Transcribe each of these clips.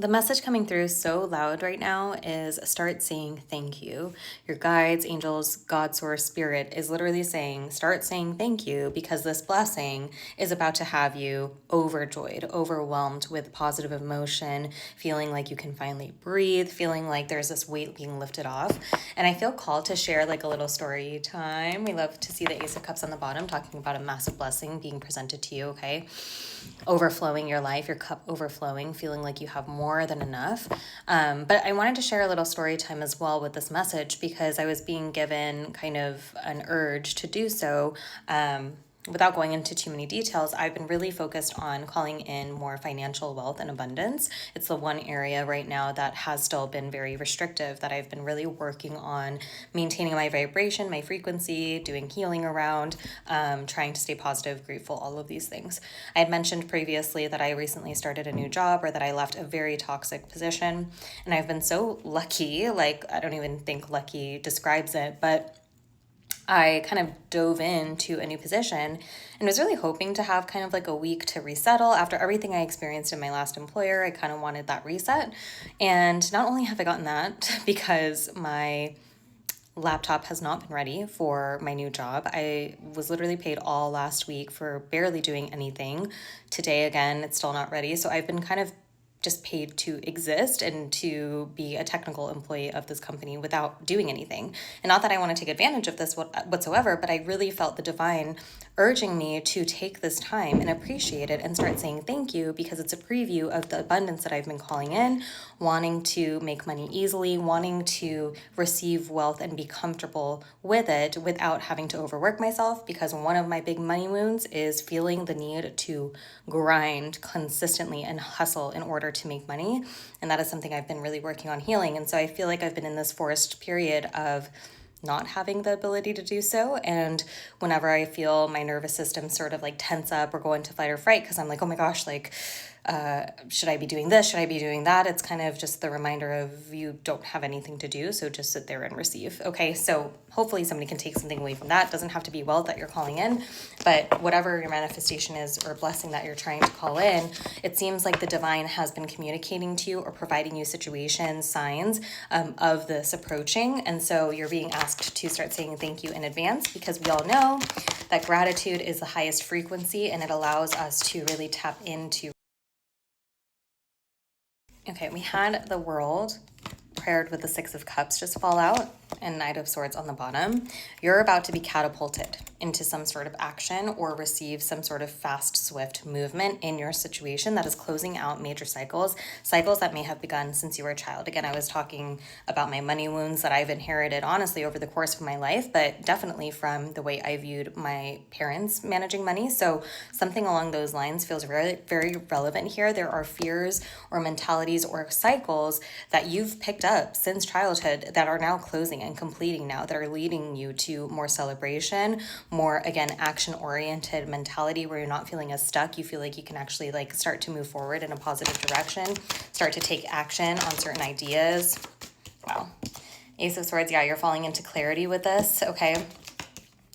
The message coming through so loud right now is start saying thank you. Your guides, angels, God, source, spirit is literally saying start saying thank you because this blessing is about to have you overjoyed, overwhelmed with positive emotion, feeling like you can finally breathe, feeling like there's this weight being lifted off. And I feel called to share like a little story time. We love to see the Ace of Cups on the bottom talking about a massive blessing being presented to you, okay? Overflowing your life, your cup overflowing, feeling like you have more than enough. But I wanted to share a little story time as well with this message because I was being given kind of an urge to do so. Without going into too many details, I've been really focused on calling in more financial wealth and abundance. It's the one area right now that has still been very restrictive that I've been really working on maintaining my vibration, my frequency, doing healing around, trying to stay positive, grateful, all of these things. I had mentioned previously that I recently started a new job or that I left a very toxic position. And I've been so lucky, like I don't even think lucky describes it, but I kind of dove into a new position and was really hoping to have kind of like a week to resettle. After everything I experienced in my last employer, I kind of wanted that reset. And not only have I gotten that because my laptop has not been ready for my new job. I was literally paid all last week for barely doing anything. Today, again, it's still not ready. So I've been kind of just paid to exist and to be a technical employee of this company without doing anything. And not that I want to take advantage of this whatsoever, but I really felt the divine urging me to take this time and appreciate it and start saying thank you because it's a preview of the abundance that I've been calling in, wanting to make money easily, wanting to receive wealth and be comfortable with it without having to overwork myself because one of my big money wounds is feeling the need to grind consistently and hustle in order to make money. And that is something I've been really working on healing. And so I feel like I've been in this forced period of not having the ability to do so. And whenever I feel my nervous system sort of like tense up or go into fight or fright, because I'm like, oh my gosh, like, should I be doing this? Should I be doing that? It's kind of just the reminder of you don't have anything to do. So just sit there and receive. Okay. So hopefully somebody can take something away from that. It doesn't have to be wealth that you're calling in, but whatever your manifestation is or blessing that you're trying to call in, it seems like the divine has been communicating to you or providing you situations, signs of this approaching. And so you're being asked to start saying thank you in advance because we all know that gratitude is the highest frequency and it allows us to really tap into. Okay, we had the World paired with the Six of Cups just fall out and Knight of Swords on the bottom. You're about to be catapulted into some sort of action or receive some sort of fast, swift movement in your situation that is closing out major cycles that may have begun since you were a child. Again, I was talking about my money wounds that I've inherited, honestly, over the course of my life, but definitely from the way I viewed my parents managing money. So something along those lines feels very, very relevant here. There are fears or mentalities or cycles that you've picked up since childhood that are now closing and completing now, that are leading you to more celebration, more, again, action-oriented mentality where you're not feeling as stuck. You feel like you can actually like start to move forward in a positive direction, start to take action on certain ideas. Wow. Ace of Swords, yeah, you're falling into clarity with this, okay?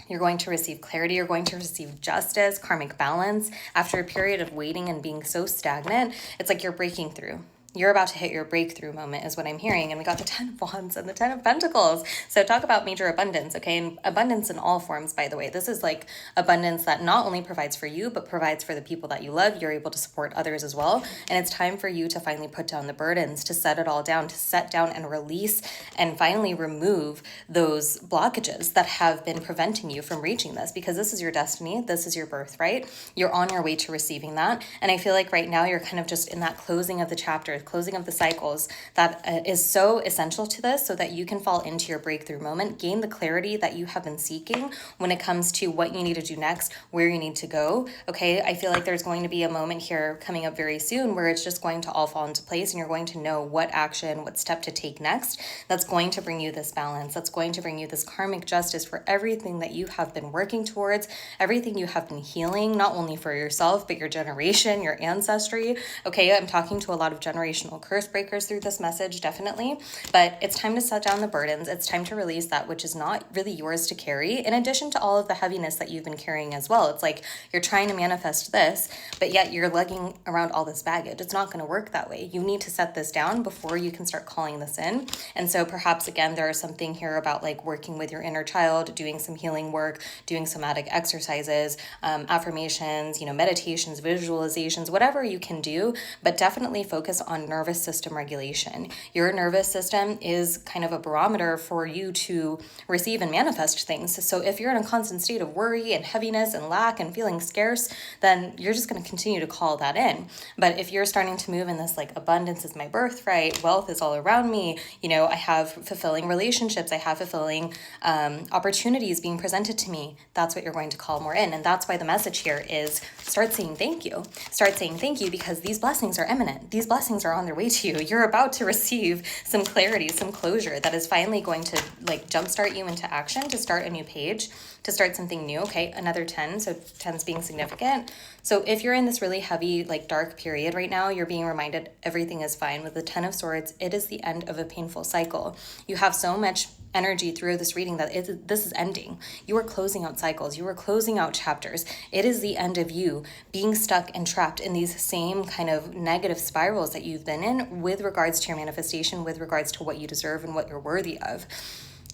You're going to receive clarity. You're going to receive justice, karmic balance. After a period of waiting and being so stagnant, it's like you're breaking through. You're about to hit your breakthrough moment is what I'm hearing. And we got the 10 of Wands and the 10 of Pentacles. So talk about major abundance, okay? And abundance in all forms, by the way. This is like abundance that not only provides for you, but provides for the people that you love. You're able to support others as well. And it's time for you to finally put down the burdens, to set it all down, to set down and release and finally remove those blockages that have been preventing you from reaching this, because this is your destiny. This is your birthright. You're on your way to receiving that. And I feel like right now you're kind of just in that closing of the chapter, closing of the cycles that is so essential to this so that you can fall into your breakthrough moment, gain the clarity that you have been seeking when it comes to what you need to do next, where you need to go. Okay, I feel like there's going to be a moment here coming up very soon where it's just going to all fall into place and you're going to know what action, what step to take next. That's going to bring you this balance. That's going to bring you this karmic justice for everything that you have been working towards, everything you have been healing, not only for yourself, but your generation, your ancestry. Okay, I'm talking to a lot of generations generational curse breakers through this message, definitely. But it's time to set down the burdens. It's time to release that which is not really yours to carry, in addition to all of the heaviness that you've been carrying as well. It's like you're trying to manifest this, but yet you're lugging around all this baggage. It's not going to work that way. You need to set this down before you can start calling this in. And so perhaps, again, there is something here about like working with your inner child, doing some healing work, doing somatic exercises, affirmations, meditations, visualizations, whatever you can do, but definitely focus on nervous system regulation. Your nervous system is kind of a barometer for you to receive and manifest things. So if you're in a constant state of worry and heaviness and lack and feeling scarce, then you're just going to continue to call that in. But if you're starting to move in this like abundance is my birthright, wealth is all around me, I have fulfilling relationships, I have fulfilling opportunities being presented to me, that's what you're going to call more in. And that's why the message here is start saying thank you. Start saying thank you because these blessings are imminent. These blessings are on their way to you. You're about to receive some clarity, some closure that is finally going to like jumpstart you into action, to start a new page, to start something new. Okay, another 10. So 10's being significant. So if you're in this really heavy, like dark period right now, you're being reminded everything is fine. With the 10 of Swords, it is the end of a painful cycle. You have so much energy through this reading that this is ending. You are closing out cycles. You are closing out chapters. It is the end of you being stuck and trapped in these same kind of negative spirals that you've been in with regards to your manifestation, with regards to what you deserve and what you're worthy of.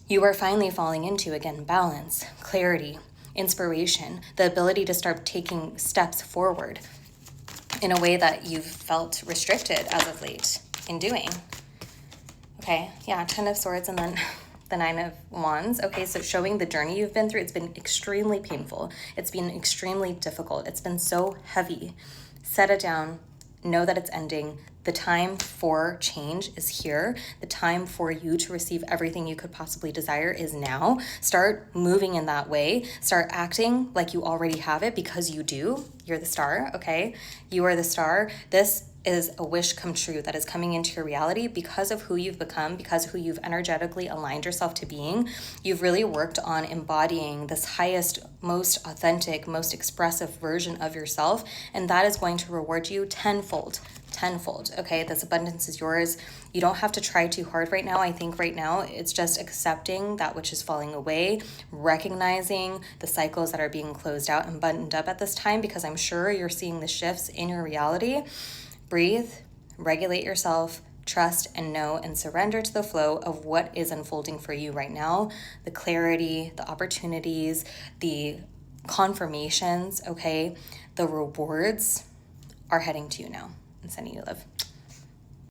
You are finally falling into, again, balance, clarity, inspiration, the ability to start taking steps forward in a way that you've felt restricted as of late in doing. Okay, yeah, 10 of Swords and then the 9 of Wands. Okay, so showing the journey you've been through, it's been extremely painful. It's been extremely difficult. It's been so heavy. Set it down. Know that it's ending. The time for change is here. The time for you to receive everything you could possibly desire is now. Start moving in that way. Start acting like you already have it because you do. You're the star, okay? You are the star. This is a wish come true that is coming into your reality because of who you've become, because of who you've energetically aligned yourself to being. You've really worked on embodying this highest, most authentic, most expressive version of yourself, and that is going to reward you tenfold, okay? This abundance is yours. You don't have to try too hard right now. I think right now it's just accepting that which is falling away, recognizing the cycles that are being closed out and buttoned up at this time, because I'm sure you're seeing the shifts in your reality. Breathe, regulate yourself, trust and know and surrender to the flow of what is unfolding for you right now. The clarity, the opportunities, the confirmations, okay? The rewards are heading to you now. I'm sending you love.